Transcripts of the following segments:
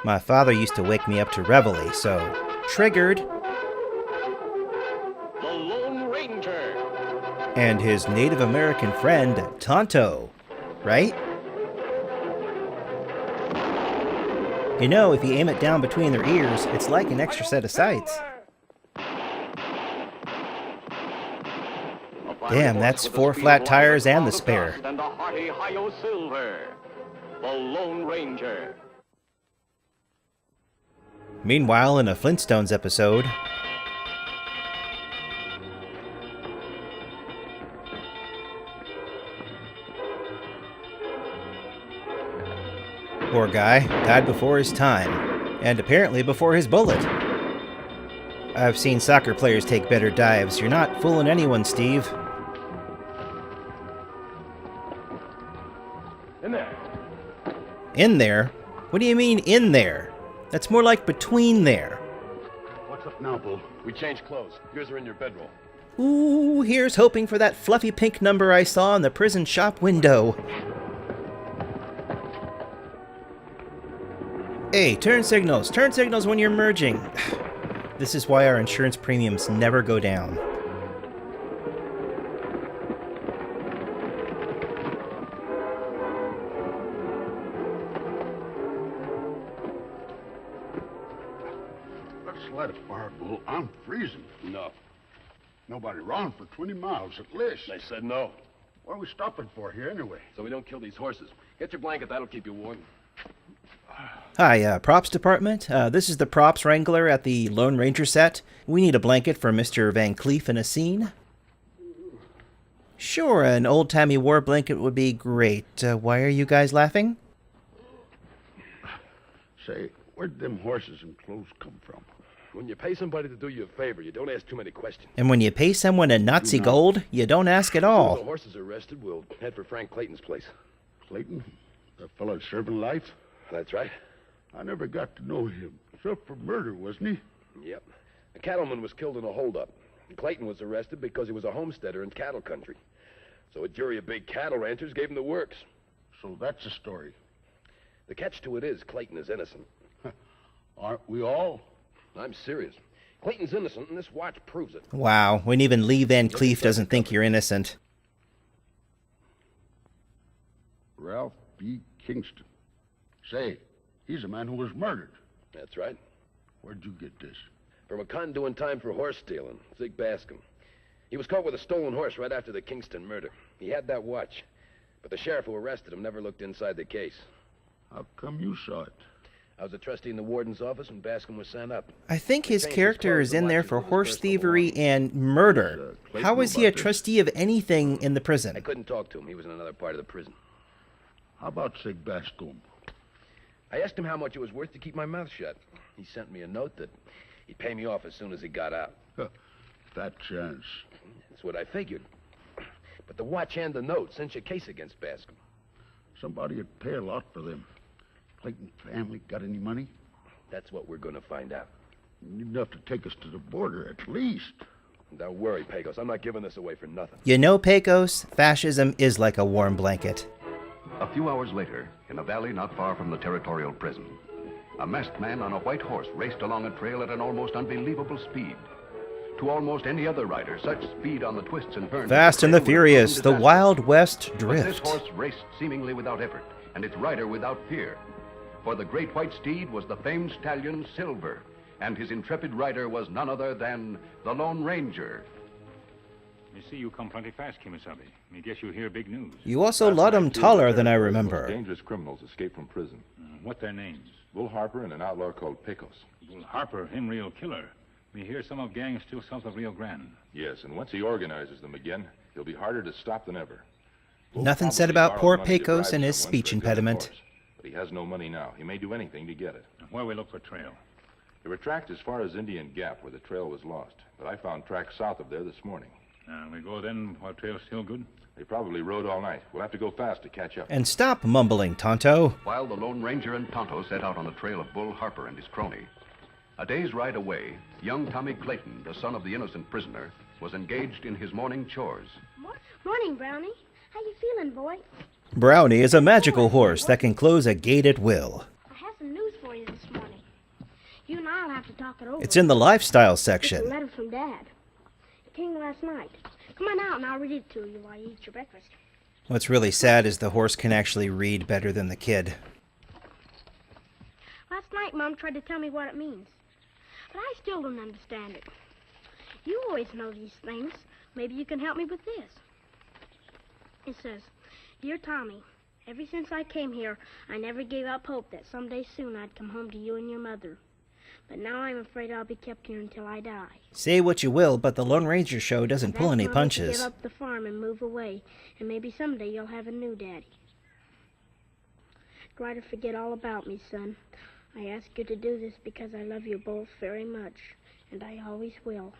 My father used to wake me up to reveille, so triggered. The Lone Ranger. And his Native American friend, Tonto, right? You know, if you aim it down between their ears, it's like an extra set of sights. Damn, that's 4 flat tires and the spare. And a hearty Hi-Yo Silver. The Lone Ranger. Meanwhile, in a Flintstones episode, poor guy died before his time, and apparently before his bullet. I've seen soccer players take better dives. You're not fooling anyone, Steve. In there. In there? What do you mean, in there? That's more like between there. What's up now, Bull? We changed clothes. Yours are in your bedroll. Ooh, here's hoping for that fluffy pink number I saw in the prison shop window. Hey, turn signals. Turn signals when you're merging. This is why our insurance premiums never go down. Let's light a fire, Bull. I'm freezing. No. Nobody around for 20 miles at least. They said no. What are we stopping for here anyway? So we don't kill these horses. Get your blanket. That'll keep you warm. Hi, props department. This is the props wrangler at the Lone Ranger set. We need a blanket for Mr. Van Cleef in a scene. Sure, an old-timey war blanket would be great. Why are you guys laughing? Say, where'd them horses and clothes come from? When you pay somebody to do you a favor, you don't ask too many questions. And when you pay someone in Nazi gold, you don't ask at When the all. horses are arrested, we'll head for Frank Clayton's place. Clayton? The fellow serving life? That's right. I never got to know him. Except for murder, wasn't he? Yep. A cattleman was killed in a holdup. Clayton was arrested because he was a homesteader in cattle country. So a jury of big cattle ranchers gave him the works. So that's the story. The catch to it is Clayton is innocent. Aren't we all? I'm serious. Clayton's innocent, and this watch proves it. Wow, when even Lee Van Cleef doesn't think you're innocent. Ralph B. Kingston. Say, he's a man who was murdered. That's right. Where'd you get this? From a con doing time for horse stealing, Zig Bascom. He was caught with a stolen horse right after the Kingston murder. He had that watch. But the sheriff who arrested him never looked inside the case. How come you saw it? I was a trustee in the warden's office when Bascom was sent up. I think his character is in there for horse thievery and murder. How is he a trustee of anything in the I prison? couldn't talk to him. He was in another part of the prison. How about Sig Bascom? I asked him how much it was worth to keep my mouth shut. He sent me a note that he'd pay me off as soon as he got out. Fat chance. That's what I figured. But the watch and the note cinch a case against Bascom. Somebody would pay a lot for them. Clayton family got any money? That's what we're going to find out. Need enough to take us to the border, at least. Don't worry, Pecos. I'm not giving this away for nothing. You know, Pecos, fascism is like a warm blanket. A few hours later, in a valley not far from the territorial prison, a masked man on a white horse raced along a trail at an almost unbelievable speed. To almost any other rider, such speed on the twists and turns... Fast and the Furious, the Wild West But drift. this horse raced seemingly without effort, and its rider without fear. For the great white steed was the famed stallion Silver, and his intrepid rider was none other than the Lone Ranger. You see, you come plenty fast, Kimasabi. I guess you hear big news. You also lot him taller than I remember. Dangerous criminals escaped from prison. What their names? Bull Harper and an outlaw called Pecos. Bull Harper, him real killer. We hear some of gangs still south of Rio Grande. Yes, and once he organizes them again, he'll be harder to stop than ever. Bull Nothing said probably about borrowed poor money to Pecos bribe and his someone speech for a good impediment. horse. But he has no money now. He may do anything to get it. Where we look for trail? They were tracked as far as Indian Gap, where the trail was lost. But I found tracks south of there this morning. We go then while trail's still good? They probably rode all night. We'll have to go fast to catch up. And stop mumbling, Tonto. While the Lone Ranger and Tonto set out on the trail of Bull Harper and his crony, a day's ride away, young Tommy Clayton, the son of the innocent prisoner, was engaged in his morning chores. Morning, Brownie. How you feeling, boy? Brownie is a magical horse that can close a gate at will. I have some news for you this talk it over. It's in the lifestyle It's a section. letter from Dad. It came last night. Come on out and I'll read it to you while you eat your breakfast. What's really sad is the horse can actually read better than the kid. Last night, Mom tried to tell me what it means. But I still don't understand it. You always know these things. Maybe you can help me with this. It says, Dear Tommy, ever since I came here, I never gave up hope that someday soon I'd come home to you and your mother. But now I'm afraid I'll be kept here until I die. Say what you will, but the Lone Ranger show doesn't pull any That's Mommy to punches. give up the farm and move away, and maybe someday you'll have a new daddy. Try to forget all about me, son. I ask you to do this because I love you both very much, and I always will.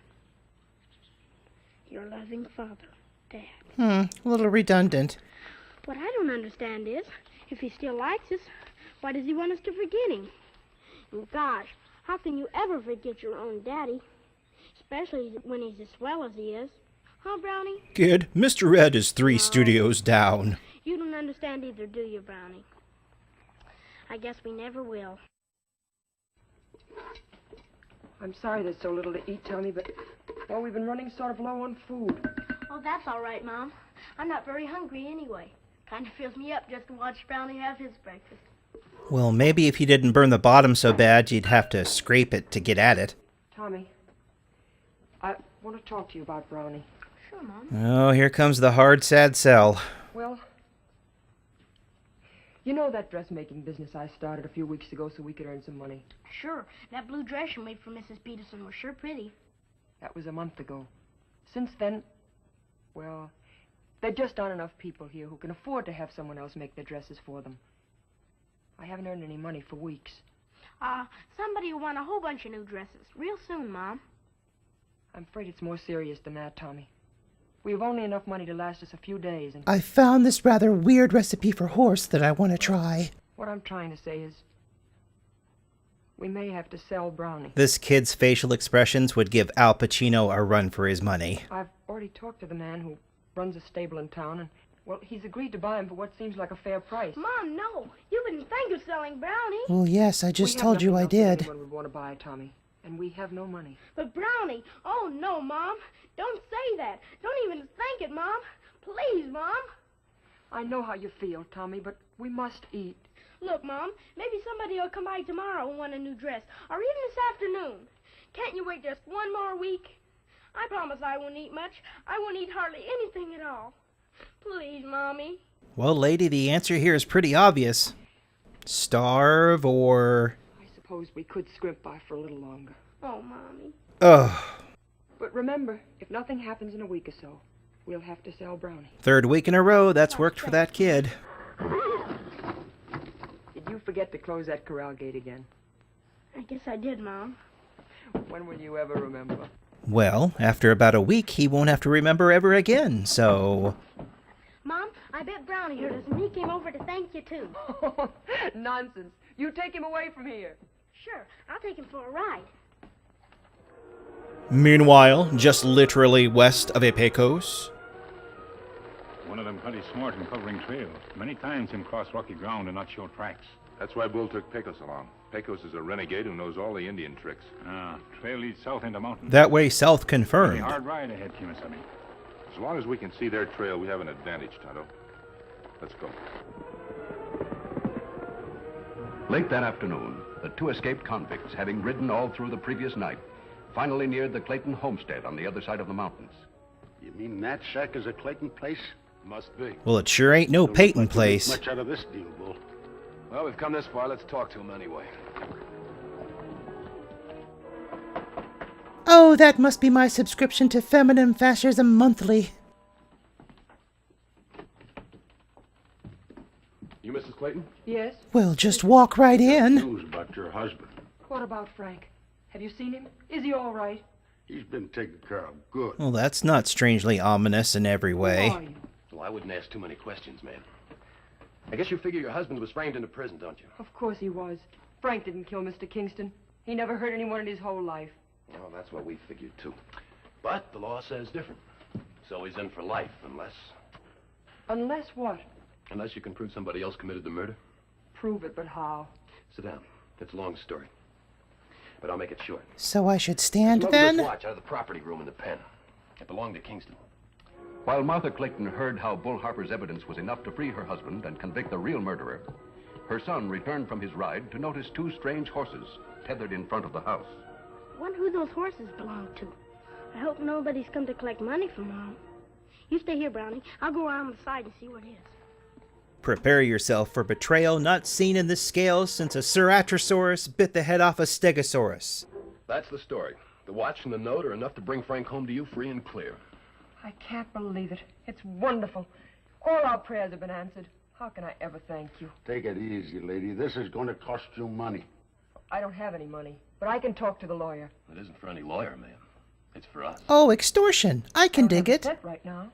Your loving father, Dad. A little redundant. What I don't understand is, if he still likes us, why does he want us to forget him? And gosh, how can you ever forget your own daddy? Especially when he's as swell as he is. Huh, Brownie? Kid, Mr. Ed is 3 studios down. You don't understand either, do you, Brownie? I guess we never will. I'm sorry there's so little to eat, Tommy, but, well, we've been running sort of low on food. Oh, that's all right, Mom. I'm not very hungry anyway. Kind of fills me up just to watch Brownie have his breakfast. Well, maybe if you didn't burn the bottom so bad, you'd have to scrape it to get at it. Tommy, I want to talk to you about Brownie. Sure, Mom. Oh, here comes the hard, sad sell. Well, you know that dressmaking business I started a few weeks ago so we could earn some money? Sure. That blue dress you made for Mrs. Peterson was sure pretty. That was a month ago. Since then, well, there just aren't enough people here who can afford to have someone else make their dresses for them. I haven't earned any money for weeks. Somebody will want a whole bunch of new dresses real soon, Mom. I'm afraid it's more serious than that, Tommy. We have only enough money to last us a few days, and I found this rather weird recipe for horse that I want to try. what I'm trying to say is we may have to sell Brownie. This kid's facial expressions would give Al Pacino a run for his money. I've already talked to the man who runs a stable in town, and, well, he's agreed to buy him for what seems like a fair price. Mom, no. You wouldn't think of selling Brownie. Well, yes, I just We have told you nothing I else did. Anyone would want to buy, Tommy, and we have no money. But Brownie, oh no, Mom. Don't say that. Don't even think it, Mom. Please, Mom. I know how you feel, Tommy, but we must eat. Look, Mom, maybe somebody will come by tomorrow and want a new dress, or even this afternoon. Can't you wait just one more week? I promise I won't eat much. I won't eat hardly anything at all. Please, Mommy. Well, lady, the answer here is pretty obvious. Starve or... I suppose we could scrimp by for a little longer. Oh, Mommy. Ugh. But remember, if nothing happens in a week or so, we'll have to sell Brownie. 3rd week in a row, that's worked for that kid. Did you forget to close that corral gate again? I guess I did, Mom. When will you ever remember? Well, after about a week, he won't have to remember ever again, so... Mom, I bet Brownie heard us, and he came over to thank you, too. Nonsense. You take him away from here. Sure, I'll take him for a ride. Meanwhile, just literally west of Pecos. One of them plenty smart in covering trail. Many times him cross rocky ground and not show tracks. That's why Bull took Pecos along. Pecos is a renegade who knows all the Indian tricks. Trail leads south into mountains. That way, south Very confirmed. hard ride ahead, Kimasabi. As long as we can see their trail, we have an advantage, Tonto. Let's go. Late that afternoon, the 2 escaped convicts, having ridden all through the previous night, finally neared the Clayton homestead on the other side of the mountains. You mean that shack is a Clayton place? Must be. Well, it sure ain't no Don't look Peyton like you make place. much out of this deal, Bull. Well, we've come this far. Let's talk to him anyway. Oh, that must be my subscription to Feminine Fascism Monthly. You Mrs. Clayton? Yes? Well, just walk right in. News about your husband. What about Frank? Have you seen him? Is he all right? He's been taken care of good. Well, that's not strangely ominous in every Who way. are you? Well, I wouldn't ask too many questions, man. I guess you figure your husband was framed into prison, don't you? Of course he was. Frank didn't kill Mr. Kingston. He never hurt anyone in his whole life. Well, that's what we figured, too. But the law says different. So he's in for life, unless... Unless what? Unless you can prove somebody else committed the murder. Prove it, but how? Sit down. It's a long story. but I'll make it short. So I should stand Smuggled this then? watch out of the property room in the pen. It belonged to Kingston. While Martha Clayton heard how Bull Harper's evidence was enough to free her husband and convict the real murderer, her son returned from his ride to notice two strange horses tethered in front of the house. Wonder who those horses belong to. I hope nobody's come to collect money from Mom. You stay here, Brownie. I'll go around the side and see what it is. Prepare yourself for betrayal not seen in the scales since a Ceratosaurus bit the head off a Stegosaurus. That's the story. The watch and the note are enough to bring Frank home to you free and clear. I can't believe it. It's wonderful. All our prayers have been answered. How can I ever thank you? Take it easy, lady. This is going to cost you money. I don't have any money, but I can talk to the lawyer. It isn't for any lawyer, ma'am. It's for us. Oh, extortion. I can dig I it. don't have a cent right now.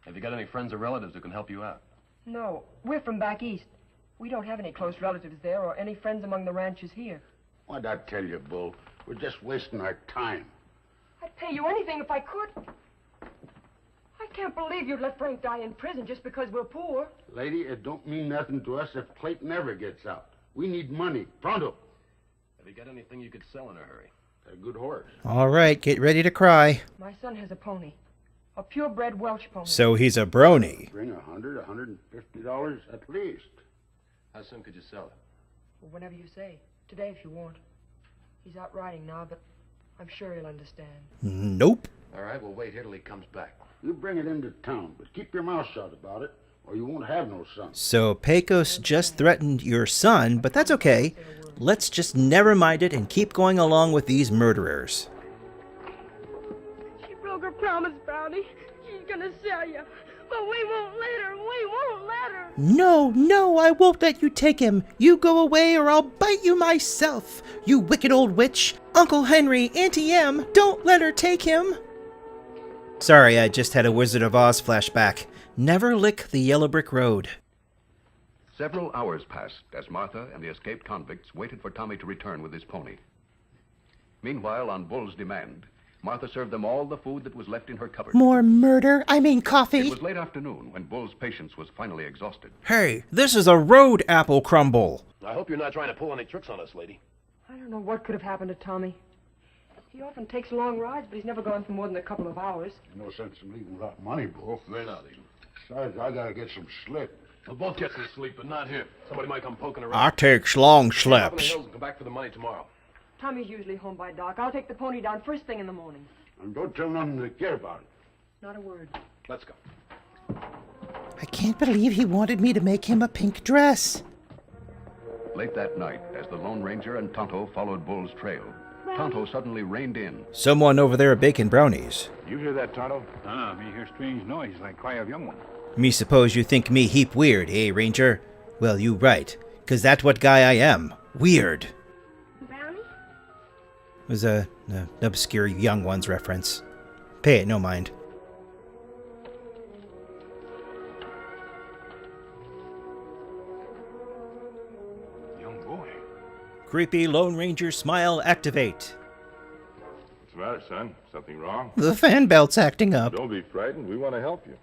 Have you got any friends or relatives who can help you out? No, we're from back east. We don't have any close relatives there or any friends among the ranchers here. Why'd I tell you, Bull? We're just wasting our time. I'd pay you anything if I could. I can't believe you'd let Frank die in prison just because we're poor. Lady, it don't mean nothing to us if Clayton ever gets out. We need money. Pronto. Have you got anything you could sell in a hurry? A good horse. All right, get ready to cry. My son has a pony. A purebred Welsh pony. So he's a brony. Bring $150 at least. How soon could you sell it? Whenever you say. Today if you want. He's out riding now, but I'm sure he'll understand. Nope. All right, we'll wait here till he comes back. You bring it into town, but keep your mouth shut about it, or you won't have no son. So Pecos just threatened your son, but that's okay. Let's just never mind it and keep going along with these murderers. She broke her promise, Brownie. She's gonna sell you. But we won't let her. We won't let her. No, I won't let you take him. You go away or I'll bite you myself. You wicked old witch. Uncle Henry, Auntie Em, don't let her take him. Sorry, I just had a Wizard of Oz flashback. Never lick the yellow brick road. Several hours passed as Martha and the escaped convicts waited for Tommy to return with his pony. Meanwhile, on Bull's demand, Martha served them all the food that was left in her cupboard. More murder? I mean coffee. It was late afternoon when Bull's patience was finally exhausted. Hey, this is a road apple crumble. I hope you're not trying to pull any tricks on us, lady. I don't know what could have happened to Tommy. He often takes long rides, but he's never gone for more than a couple of hours. No sense in leaving without money, Bull. They're not even. Besides, I gotta get some sleep. We'll both get some sleep, but not here. Somebody might come poking around. I takes long Up in the sleeps. hills and come back for the money tomorrow. Tommy's usually home by dark. I'll take the pony down first thing in the morning. And don't tell nothing to care about it. Not a word. Let's go. I can't believe he wanted me to make him a pink dress. Late that night, as the Lone Ranger and Tonto followed Bull's trail, Tonto suddenly reined in. Someone over there baking brownies. You hear that, Tonto? Me hear strange noise like cry of young one. Me suppose you think me heap weird, eh, Ranger? Well, you right, 'cause that's what guy I am. Weird. Brownie? Was an obscure Young Ones reference. Pay it no mind. Young boy. Creepy Lone Ranger smile activate. What's the matter, son? Something wrong? The fan belt's acting up. Don't be frightened. We want to help you.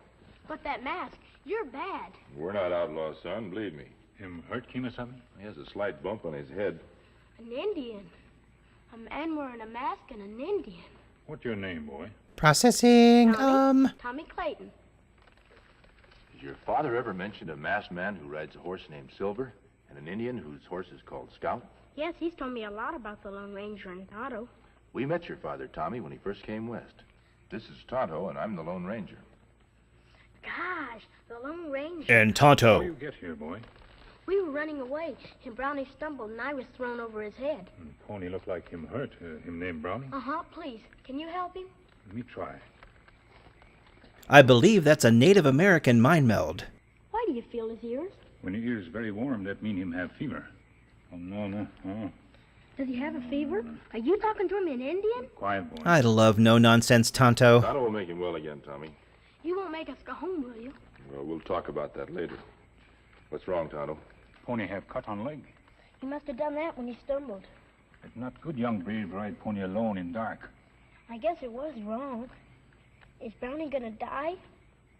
But that mask, you're bad. We're not outlaws, son. Believe me. Him hurt him or something? He has a slight bump on his head. An Indian. A man wearing a mask and an Indian. What's your name, boy? Processing, Tommy Clayton. Did your father ever mention a masked man who rides a horse named Silver and an Indian whose horse is called Scout? Yes, he's told me a lot about the Lone Ranger and Tonto. We met your father, Tommy, when he first came west. This is Tonto, and I'm the Lone Ranger. Gosh, the Lone Ranger. And How Tonto. you get here, boy? We were running away, and Brownie stumbled, and I was thrown over his head. Pony look like him hurt. Him named Brownie? Uh-huh, please. Can you help him? Let me try. I believe that's a Native American mind meld. Why do you feel his ears? When your ears very warm, that mean him have fever. Oh, no. Oh, Does he have a fever? Are you talking to him in Indian? quiet, boy. I love no-nonsense Tonto. Tonto will make him well again, Tommy. You won't make us go home, will you? Well, we'll talk about that later. What's wrong, Tonto? Pony have cut on leg. He must have done that when he stumbled. It's not good young brave ride pony alone in dark. I guess it was wrong. Is Brownie gonna die?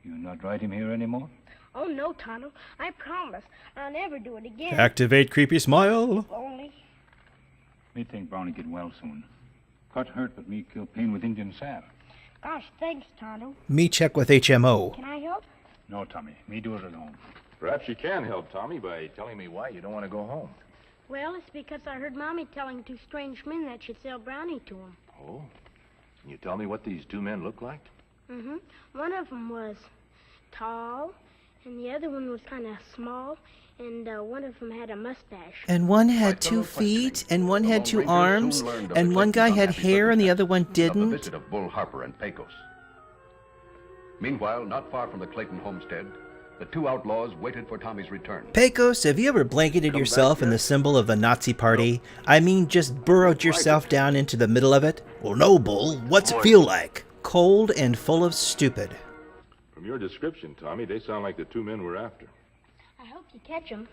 You not ride him here anymore? Oh, no, Tonto. I promise. I'll never do it again. Activate creepy smile. Only. Me think Brownie get well soon. Cut hurt, but me kill pain with Indian salve. Gosh, thanks, Tonto. Me check with HMO. Can I help? No, Tommy. Me do it alone. Perhaps you can help Tommy by telling me why you don't want to go home. Well, it's because I heard Mommy telling two strange men that she'd sell Brownie to him. Oh? Can you tell me what these two men look like? Mm-hmm. One of them was tall, and the other one was kind of small, and one of them had a mustache. And one had 2 feet, and one had 2 arms, and one guy had hair and the other one Of the didn't. visit of Bull Harper and Pecos. Meanwhile, not far from the Clayton homestead, the 2 outlaws waited for Tommy's return. Pecos, have you ever blanketed yourself in the symbol of the Nazi Party? I mean, just burrowed yourself down into the middle of it? Well, no, Bull. What's it feel like? Cold and full of stupid. From your description, Tommy, they sound like the two men we're after. I hope you catch him.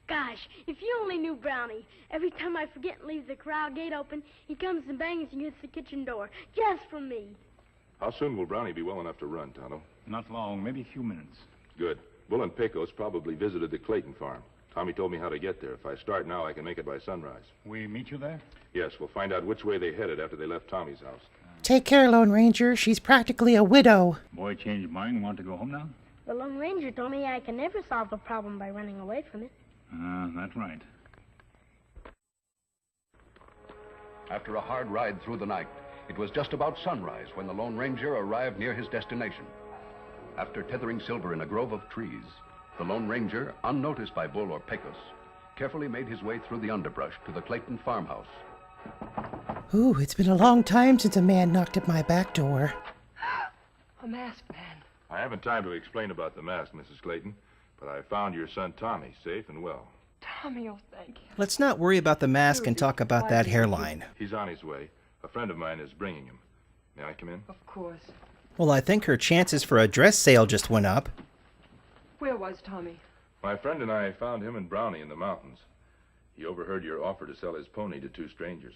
Gosh, if you only knew Brownie. Every time I forget and leave the corral gate open, he comes and bangs against the kitchen door, just for me. How soon will Brownie be well enough to run, Tonto? Not long, maybe a few minutes. Good. Bull and Pecos probably visited the Clayton farm. Tommy told me how to get there. If I start now, I can make it by sunrise. We meet you there? Yes, we'll find out which way they headed after they left Tommy's house. Take care, Lone Ranger. She's practically a widow. Boy changed mind and want to go home now? The Lone Ranger told me I can never solve a problem by running away from it. That's right. After a hard ride through the night, it was just about sunrise when the Lone Ranger arrived near his destination. After tethering Silver in a grove of trees, the Lone Ranger, unnoticed by Bull or Pecos, carefully made his way through the underbrush to the Clayton farmhouse. Ooh, it's been a long time since a man knocked at my back door. A masked man. I haven't time to explain about the mask, Mrs. Clayton, but I found your son Tommy safe and well. Tommy, oh, thank you. Let's not worry about the mask and talk about that hairline. He's on his way. A friend of mine is bringing him. May I come in? Of course. Well, I think her chances for a dress sale just went up. Where was Tommy? My friend and I found him and Brownie in the mountains. He overheard your offer to sell his pony to 2 strangers.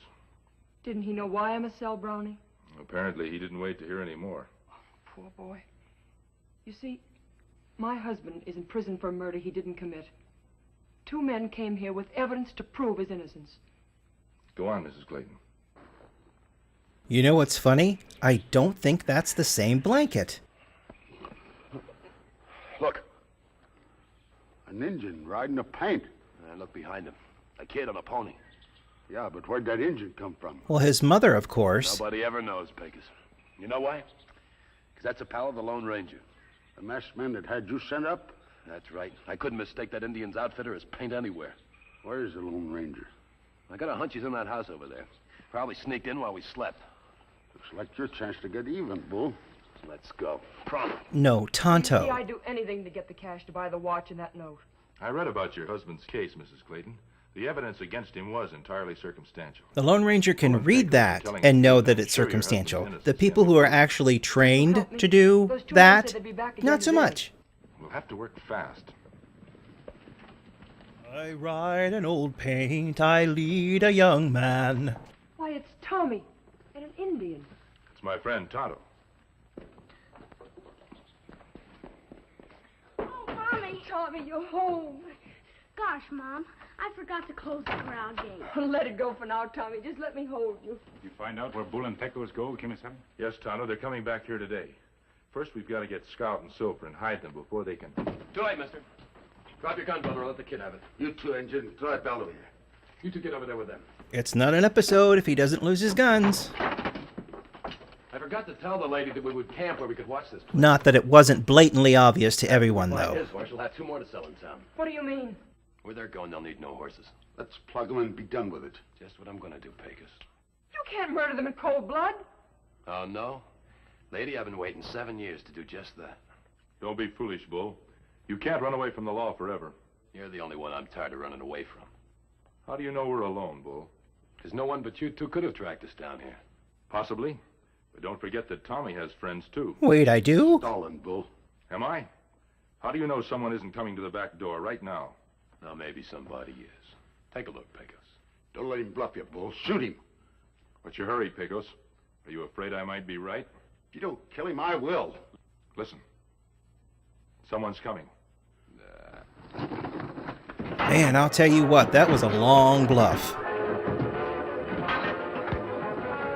Didn't he know why I must sell Brownie? Apparently, he didn't wait to hear any more. Poor boy. You see, my husband is in prison for a murder he didn't commit. 2 men came here with evidence to prove his innocence. Go on, Mrs. Clayton. You know what's funny? I don't think that's the same blanket. Look. An Injun riding a paint. And look behind him. A kid on a pony. Yeah, but where'd that Injun come from? Well, his mother, of course. Nobody ever knows, Pecos. You know why? Because that's a pal of the Lone Ranger. The masked man that had you sent up? That's right. I couldn't mistake that Indian's outfitter as paint anywhere. Where's the Lone Ranger? I got a hunch he's in that house over there. Probably sneaked in while we slept. Looks like your chance to get even, Bull. Let's go. Promise. No, You see, Tonto. I'd do anything to get the cash to buy the watch and that note. I read about your husband's case, Mrs. Clayton. The evidence against him was entirely circumstantial. The Lone Ranger can read that and know that it's circumstantial. The people who are actually trained to do that, not so much. We'll have to work fast. I ride an old paint, I lead a young man. Why, it's Tommy and an Indian. It's my friend Tonto. Oh, Mommy. Tommy, you're home. Gosh, Mom, I forgot to close the corral gate. Let it go for now, Tommy. Just let me hold you. You find out where Bull and Pecos go, Kimasabi? Yes, Tonto, they're coming back here today. First, we've got to get Scout and Silver and hide them before they can... Too late, mister. Drop your gun, brother, and let the kid have it. You 2, Injun. Throw that belt over here. You 2 get over there with them. It's not an episode if he doesn't lose his guns. I forgot to tell the lady that we would camp where we could watch this place. Not that it wasn't blatantly obvious to everyone, Like though. his horse, she'll have 2 more to sell in town. What do you mean? Where they're going, they'll need no horses. Let's plug them and be done with it. Just what I'm gonna do, Pecos. You can't murder them in cold blood. Oh, no? Lady, I've been waiting 7 years to do just that. Don't be foolish, Bull. You can't run away from the law forever. You're the only one I'm tired of running away from. How do you know we're alone, Bull? Because no one but you 2 could have tracked us down here. Possibly. But don't forget that Tommy has friends, too. Wait, I do? Stalin, Bull. Am I? How do you know someone isn't coming to the back door right now? Now, maybe somebody is. Take a look, Pecos. Don't let him bluff you, Bull. Shoot him. What's your hurry, Pecos? Are you afraid I might be right? If you don't kill him, I will. Listen. Someone's coming. Man, I'll tell you what, that was a long bluff.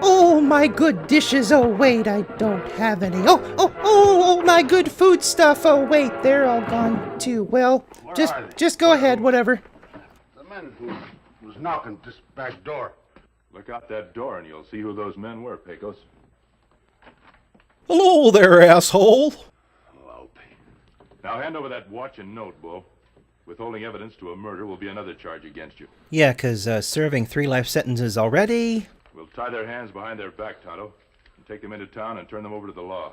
Oh, my good dishes. Oh, wait, I don't have any. Oh, my good food stuff. Oh, wait, they're all gone too. Well, just go ahead, whatever. The men who was knocking at this back door. Look out that door and you'll see who those men were, Pecos. Hello there, asshole. Hello, Now hand over that watch and note, Bull. Withholding evidence to a murder will be another charge against you. Yeah, 'cause serving 3 life sentences already. We'll tie their hands behind their back, Tonto, and take them into town and turn them over to the law.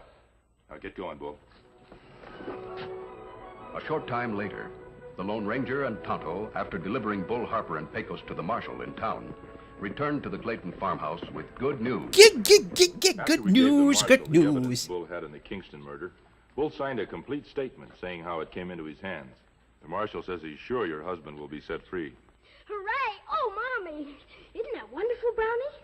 Now get going, Bull. A short time later, the Lone Ranger and Tonto, after delivering Bull Harper and Pecos to the marshal in town, returned to the Clayton farmhouse with good news. Good news, good The evidence news. Bull had in the Kingston murder. Bull signed a complete statement saying how it came into his hands. The marshal says he's sure your husband will be set free. Hooray! Oh, Mommy! Isn't that wonderful, Brownie?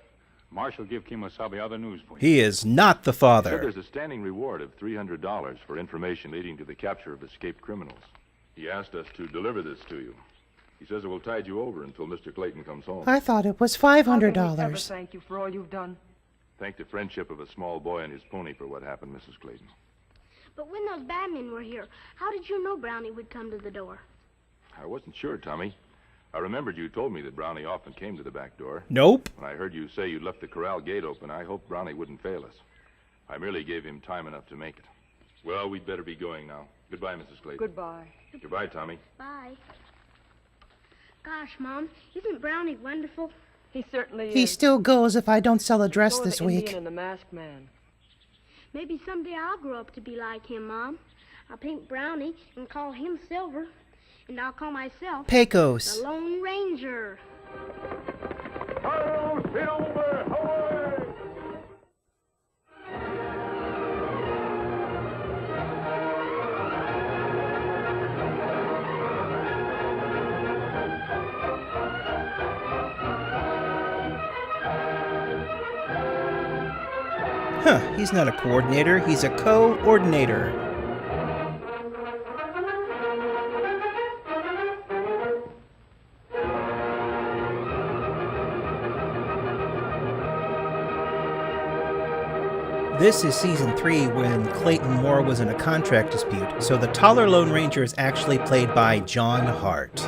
Marshal give Kemosabe other news for you. He is not the Said father. there's a standing reward of $300 for information leading to the capture of escaped criminals. He asked us to deliver this to you. He says it will tide you over until Mr. Clayton comes home. I thought it was How can we ever $500. thank you for all you've done? Thank the friendship of a small boy and his pony for what happened, Mrs. Clayton. But when those bad men were here, how did you know Brownie would come to the door? I wasn't sure, Tommy. I remembered you told me that Brownie often came to the back door. Nope. When I heard you say you left the corral gate open, I hoped Brownie wouldn't fail us. I merely gave him time enough to make it. Well, we'd better be going now. Goodbye, Mrs. Clayton. Goodbye. Goodbye, Tommy. Bye. Gosh, Mom, isn't Brownie wonderful? He certainly He is. still goes if I don't sell a dress So are this the Indian week. and the masked man. Maybe someday I'll grow up to be like him, Mom. I'll paint Brownie and call him Silver. And I'll call myself Pecos. the Lone Ranger. Hail, Silver! Away! Huh, he's not a coordinator, he's a co-ordinator. This is season 3 when Clayton Moore was in a contract dispute, so the taller Lone Ranger is actually played by John Hart.